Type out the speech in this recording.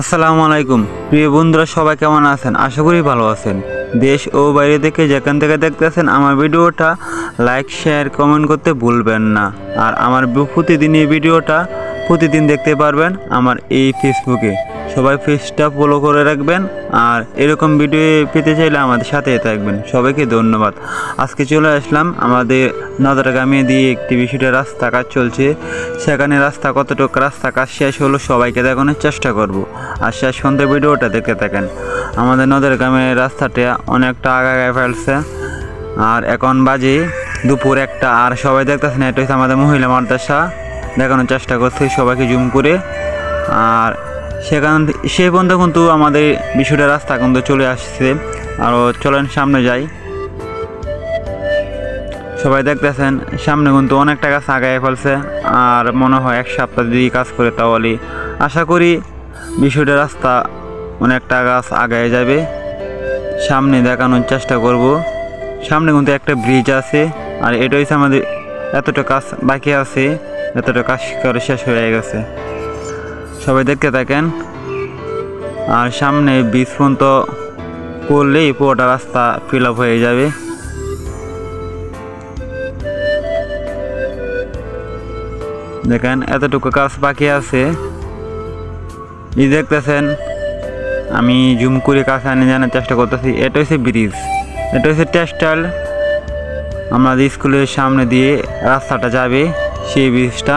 আসসালামু আলাইকুম প্রিয় বন্ধুরা, সবাই কেমন আছেন? আশা করি ভালো আছেন। দেশ ও বাইরে থেকে যেখান থেকে দেখতেছেন আমার ভিডিওটা লাইক শেয়ার কমেন্ট করতে ভুলবেন না। আর আমার প্রতিদিন এই ভিডিওটা প্রতিদিন দেখতে পারবেন আমার এই ফেসবুকে। সবাই পেজটা ফলো করে রাখবেন আর এরকম ভিডিও পেতে চাইলে আমাদের সাথে থাকবেন। সবাইকে ধন্যবাদ। আজকে চলে আসলাম আমাদের নদরগামী দিয়ে একটি বিষয়টা রাস্তা কাজ চলছে, সেখানে কতটুকু রাস্তা কাজ শেষ হলো সবাইকে দেখানোর চেষ্টা করব। আর শেষ পর্যন্ত ভিডিওটা দেখতে থাকেন। আমাদের নদরগামের রাস্তাটা অনেকটা আগায় ফেলছে আর এখন বাজে দুপুর 1টা। আর সবাই দেখতেছেন এটা হচ্ছে আমাদের মহিলা মাদ্রাসা, দেখানোর চেষ্টা করছি সবাইকে জুম করে। আর সেই পর্যন্ত কিন্তু আমাদের বিষয়টা রাস্তা কিন্তু চলে আসছে। আরও চলেন সামনে যাই। সবাই দেখতেছেন সামনে কিন্তু অনেকটা গাছ আগায় ফেলছে আর মনে হয় 1 সপ্তাহ যদি কাজ করে তাহলে আশা করি বিষয়টা রাস্তা অনেকটা গাছ আগায় যাবে। সামনে দেখানোর চেষ্টা করব। সামনে কিন্তু একটা ব্রিজ আছে আর এটা হচ্ছে আমাদের এতটা কাজ বাকি আছে, এতটা কাজ করে শেষ হয়ে গেছে। সবাই দেখতে থাকেন। আর সামনে ব্রিজ পর্যন্ত করলেই পুরোটা রাস্তা ফিল আপ হয়ে যাবে। দেখেন এতটুকু কাজ বাকি আছে। এই দেখতেছেন আমি জুম করে কাছে আনে জানার চেষ্টা করতেছি। এটা হচ্ছে ব্রিজ, এটা হচ্ছে টেক্সটাইল। আমাদের স্কুলের সামনে দিয়ে রাস্তাটা যাবে, সেই ব্রিজটা